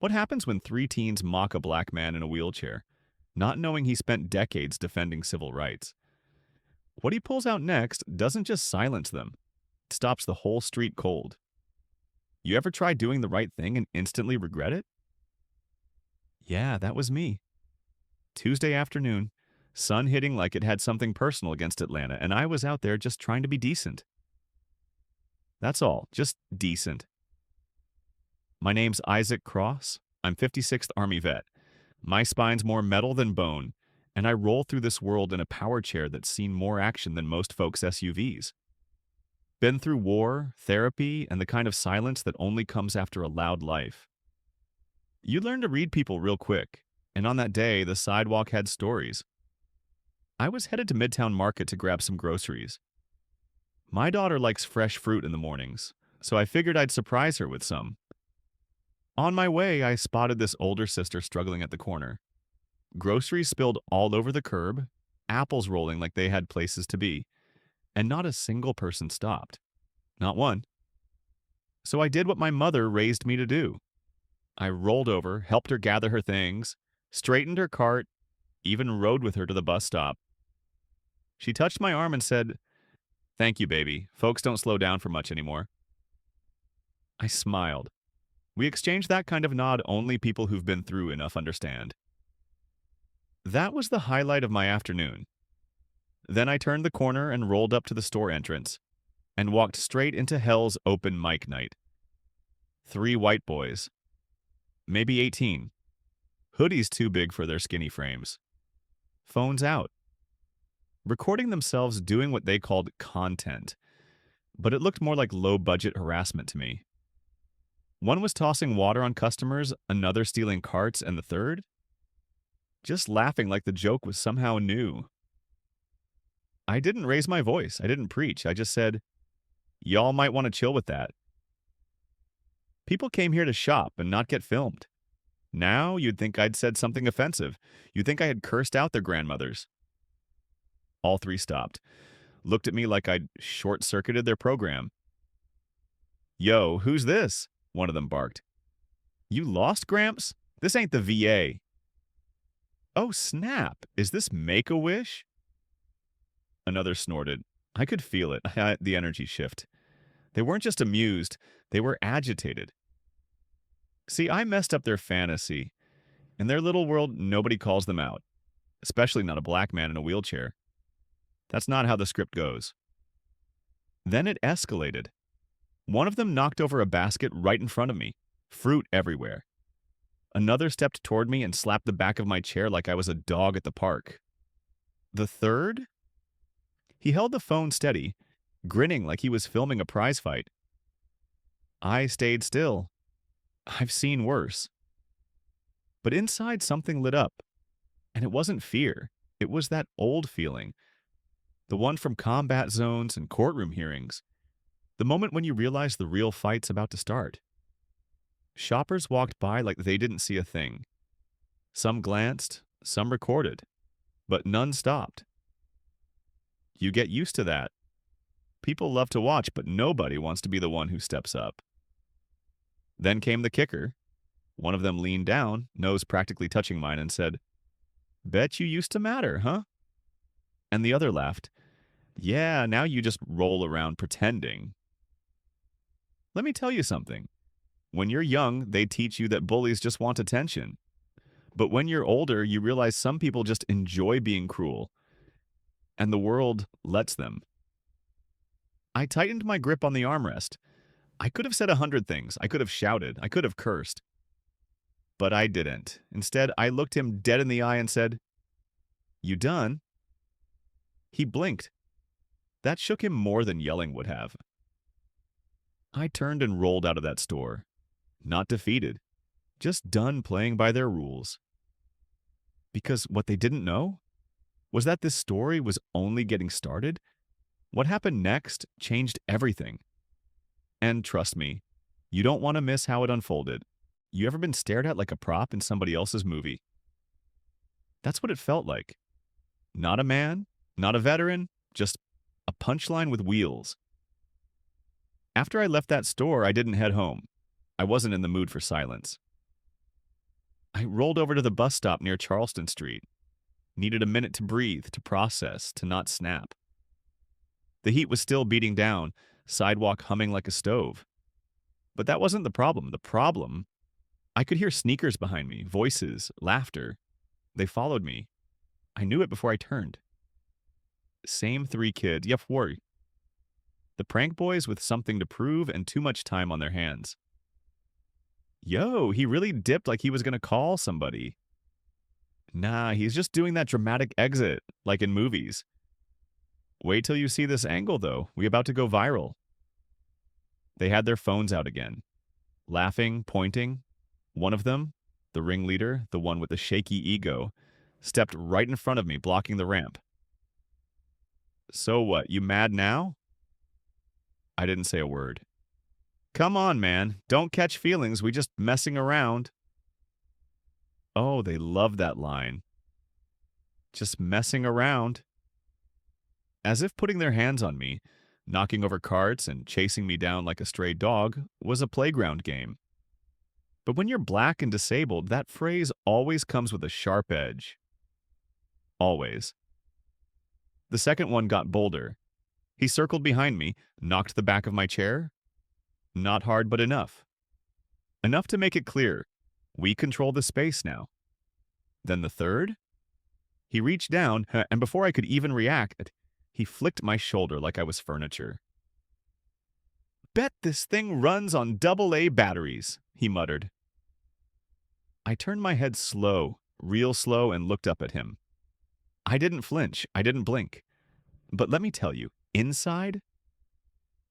What happens when three teens mock a black man in a wheelchair, not knowing he spent decades defending civil rights? What he pulls out next doesn't just silence them, it stops the whole street cold. You ever try doing the right thing and instantly regret it? Yeah, that was me. Tuesday afternoon, sun hitting like it had something personal against Atlanta, and I was out there just trying to be decent. That's all, just decent. My name's Isaac Cross. I'm 56th Army vet. My spine's more metal than bone, and I roll through this world in a power chair that's seen more action than most folks' SUVs. Been through war, therapy, and the kind of silence that only comes after a loud life. You learn to read people real quick, and on that day, the sidewalk had stories. I was headed to Midtown Market to grab some groceries. My daughter likes fresh fruit in the mornings, so I figured I'd surprise her with some. On my way, I spotted this older sister struggling at the corner. Groceries spilled all over the curb, apples rolling like they had places to be, and not a single person stopped. Not one. So I did what my mother raised me to do. I rolled over, helped her gather her things, straightened her cart, even rode with her to the bus stop. She touched my arm and said, "Thank you, baby. Folks don't slow down for much anymore." I smiled. We exchanged that kind of nod only people who've been through enough understand. That was the highlight of my afternoon. Then I turned the corner and rolled up to the store entrance and walked straight into Hell's open mic night. Three white boys, maybe 18. Hoodies too big for their skinny frames. Phones out. Recording themselves doing what they called content, but it looked more like low-budget harassment to me. One was tossing water on customers, another stealing carts, and the third? Just laughing like the joke was somehow new. I didn't raise my voice. I didn't preach. I just said, "Y'all might want to chill with that." People came here to shop and not get filmed. Now you'd think I'd said something offensive. You'd think I had cursed out their grandmothers. All three stopped, looked at me like I'd short-circuited their program. "Yo, who's this?" one of them barked. "You lost, Gramps? This ain't the VA." "Oh, snap. Is this Make-A-Wish?" Another snorted. I could feel it, the energy shift. They weren't just amused, they were agitated. See, I messed up their fantasy. In their little world, nobody calls them out, especially not a black man in a wheelchair. That's not how the script goes. Then it escalated. One of them knocked over a basket right in front of me, fruit everywhere. Another stepped toward me and slapped the back of my chair like I was a dog at the park. The third? He held the phone steady, grinning like he was filming a prize fight. I stayed still. I've seen worse. But inside something lit up. And it wasn't fear. It was that old feeling. The one from combat zones and courtroom hearings. The moment when you realize the real fight's about to start. Shoppers walked by like they didn't see a thing. Some glanced, some recorded, but none stopped. You get used to that. People love to watch, but nobody wants to be the one who steps up. Then came the kicker. One of them leaned down, nose practically touching mine, and said, "Bet you used to matter, huh?" And the other laughed. "Yeah, now you just roll around pretending." Let me tell you something. When you're young, they teach you that bullies just want attention. But when you're older, you realize some people just enjoy being cruel. And the world lets them. I tightened my grip on the armrest. I could have said 100 things. I could have shouted. I could have cursed. But I didn't. Instead, I looked him dead in the eye and said, "You done?" He blinked. That shook him more than yelling would have. I turned and rolled out of that store. Not defeated. Just done playing by their rules. Because what they didn't know was that this story was only getting started. What happened next changed everything. And trust me, you don't want to miss how it unfolded. You ever been stared at like a prop in somebody else's movie? That's what it felt like. Not a man, not a veteran, just a punchline with wheels. After I left that store, I didn't head home. I wasn't in the mood for silence. I rolled over to the bus stop near Charleston Street. Needed a minute to breathe, to process, to not snap. The heat was still beating down, sidewalk humming like a stove. But that wasn't the problem. The problem, I could hear sneakers behind me, voices, laughter. They followed me. I knew it before I turned. Same three kids. Yep, worry. The prank boys with something to prove and too much time on their hands. Yo, he really dipped like he was gonna call somebody. Nah, he's just doing that dramatic exit, like in movies. Wait till you see this angle, though. We about to go viral. They had their phones out again, laughing, pointing. One of them, the ringleader, the one with the shaky ego, stepped right in front of me, blocking the ramp. So what, you mad now? I didn't say a word. Come on, man. Don't catch feelings. We just messing around. Oh, they love that line. Just messing around. As if putting their hands on me, knocking over carts and chasing me down like a stray dog was a playground game. But when you're black and disabled, that phrase always comes with a sharp edge. Always. The second one got bolder. He circled behind me, knocked the back of my chair. Not hard, but enough. Enough to make it clear. We control the space now. Then the third? He reached down, and before I could even react, he flicked my shoulder like I was furniture. Bet this thing runs on AA batteries, he muttered. I turned my head slow, real slow, and looked up at him. I didn't flinch. I didn't blink. But let me tell you, inside,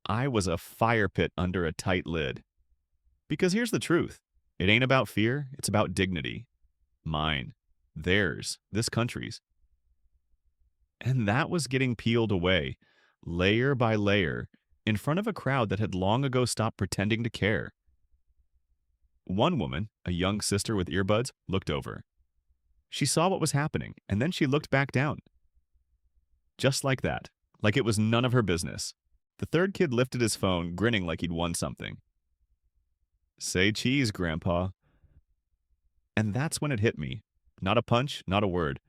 I was a fire pit under a tight lid. Because here's the truth. It ain't about fear. It's about dignity. Mine. Theirs. This country's. And that was getting peeled away, layer by layer, in front of a crowd that had long ago stopped pretending to care. One woman, a young sister with earbuds, looked over. She saw what was happening, and then she looked back down. Just like that, like it was none of her business. The third kid lifted his phone, grinning like he'd won something. Say cheese, Grandpa. And that's when it hit me. Not a punch, not a word.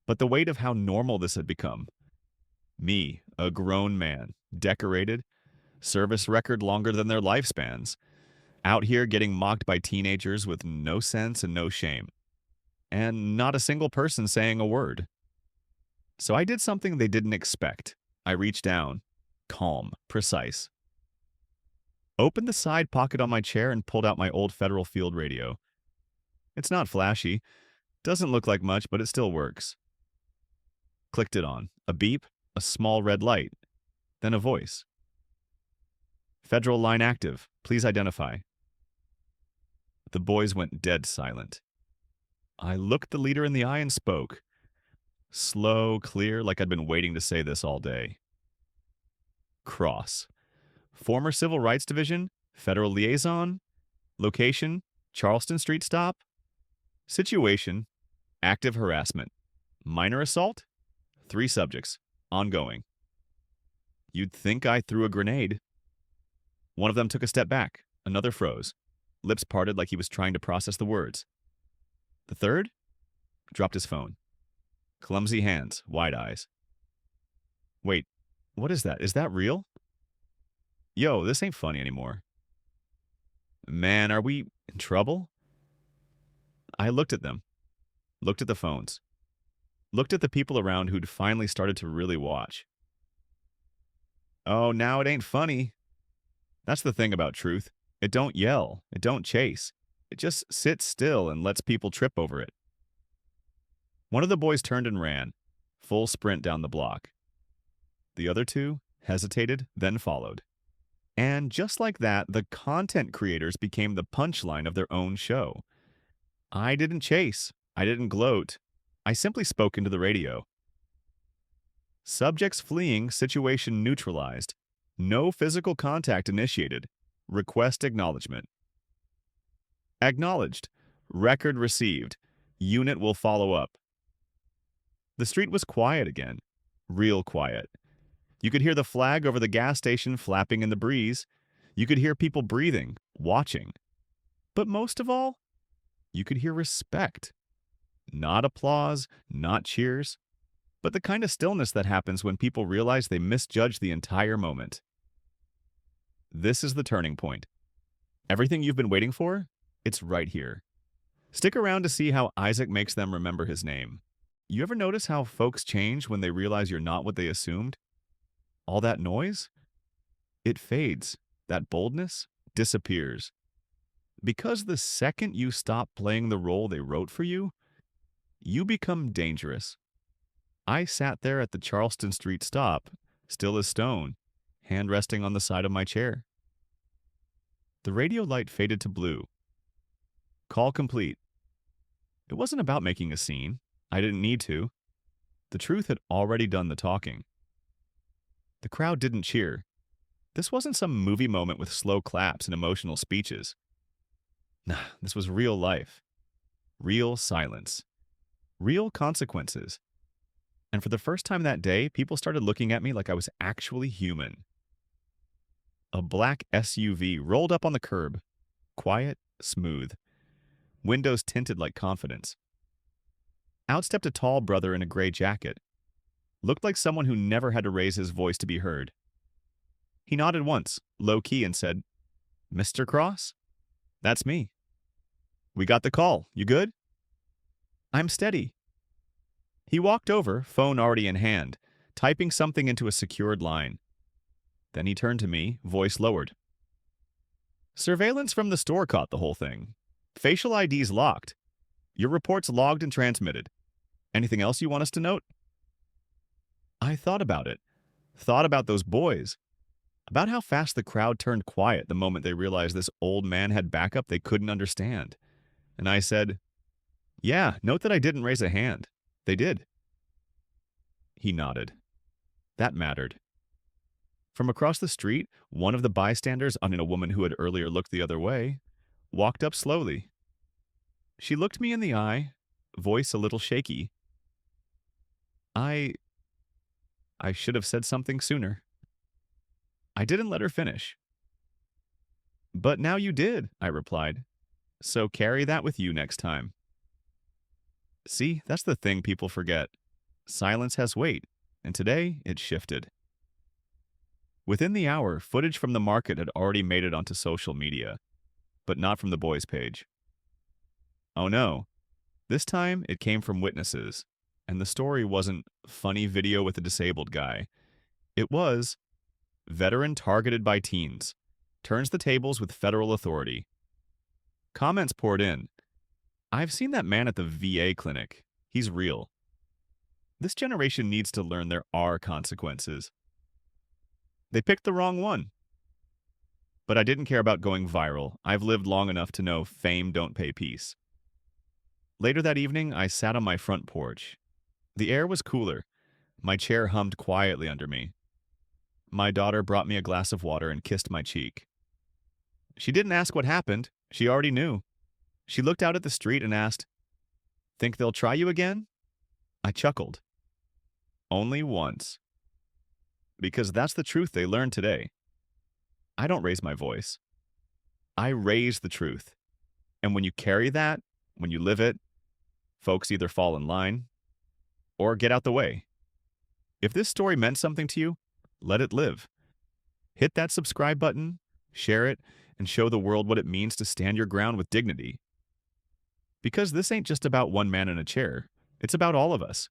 But the weight of how normal this had become. Me, a grown man, decorated, service record longer than their lifespans, out here getting mocked by teenagers with no sense and no shame. And not a single person saying a word. So I did something they didn't expect. I reached down, calm, precise. Opened the side pocket on my chair and pulled out my old Federal Field radio. It's not flashy, doesn't look like much, but it still works. Clicked it on. A beep, a small red light, then a voice. Federal line active. Please identify. The boys went dead silent. I looked the leader in the eye and spoke. Slow, clear, like I'd been waiting to say this all day. Cross. Former Civil Rights Division, Federal Liaison. Location, Charleston Street stop. Situation, active harassment. Minor assault, 3 subjects, ongoing. You'd think I threw a grenade. One of them took a step back, another froze, lips parted like he was trying to process the words. The third dropped his phone. Clumsy hands, wide eyes. Wait, what is that? Is that real? Yo, this ain't funny anymore. Man, are we in trouble? I looked at them, looked at the phones, looked at the people around who'd finally started to really watch. Oh, now it ain't funny. That's the thing about truth. It don't yell. It don't chase. It just sits still and lets people trip over it. One of the boys turned and ran, full sprint down the block. The other 2 hesitated, then followed. And just like that, the content creators became the punchline of their own show. I didn't chase. I didn't gloat. I simply spoke into the radio. Subjects fleeing, situation neutralized. No physical contact initiated. Request acknowledgement. Acknowledged. Record received. Unit will follow up. The street was quiet again. Real quiet. You could hear the flag over the gas station flapping in the breeze. You could hear people breathing, watching. But most of all, You could hear respect. Not applause, not cheers, but the kind of stillness that happens when people realize they misjudged the entire moment. This is the turning point. Everything you've been waiting for? It's right here. Stick around to see how Isaac makes them remember his name. You ever notice how folks change when they realize you're not what they assumed? All that noise? It fades. That boldness disappears. Because the second you stop playing the role they wrote for you, you become dangerous. I sat there at the Charleston Street stop, still as stone, hand resting on the side of my chair. The radio light faded to blue. Call complete. It wasn't about making a scene. I didn't need to. The truth had already done the talking. The crowd didn't cheer. This wasn't some movie moment with slow claps and emotional speeches. Nah, this was real life. Real silence. Real consequences. And for the first time that day, people started looking at me like I was actually human. A black SUV rolled up on the curb. Quiet, smooth. Windows tinted like confidence. Out stepped a tall brother in a gray jacket. Looked like someone who never had to raise his voice to be heard. He nodded once, low-key, and said, "Mr. Cross? That's me. We got the call. You good?" "I'm steady." He walked over, phone already in hand, typing something into a secured line. Then he turned to me, voice lowered. "Surveillance from the store caught the whole thing. Facial IDs locked. Your reports logged and transmitted. Anything else you want us to note?" I thought about it. Thought about those boys. About how fast the crowd turned quiet the moment they realized this old man had backup they couldn't understand. And I said, "Yeah, note that I didn't raise a hand. They did." He nodded. That mattered. From across the street, one of the bystanders, a woman who had earlier looked the other way, walked up slowly. She looked me in the eye, voice a little shaky. I should have said something sooner." I didn't let her finish. "But now you did," I replied. "So carry that with you next time." See, that's the thing people forget. Silence has weight, and today it shifted. Within the hour, footage from the market had already made it onto social media, but not from the boys' page. Oh no, this time it came from witnesses, and the story wasn't funny video with a disabled guy. It was veteran targeted by teens, turns the tables with federal authority. Comments poured in. "I've seen that man at the VA clinic. He's real." This generation needs to learn there are consequences. They picked the wrong one. But I didn't care about going viral. I've lived long enough to know fame don't pay peace. Later that evening, I sat on my front porch. The air was cooler. My chair hummed quietly under me. My daughter brought me a glass of water and kissed my cheek. She didn't ask what happened. She already knew. She looked out at the street and asked, "Think they'll try you again?" I chuckled. Only once. Because that's the truth they learned today. I don't raise my voice. I raise the truth. And when you carry that, when you live it, folks either fall in line or get out the way. If this story meant something to you, let it live. Hit that subscribe button, share it, and show the world what it means to stand your ground with dignity. Because this ain't just about one man in a chair. It's about all of us.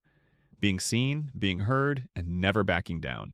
Being seen, being heard, and never backing down.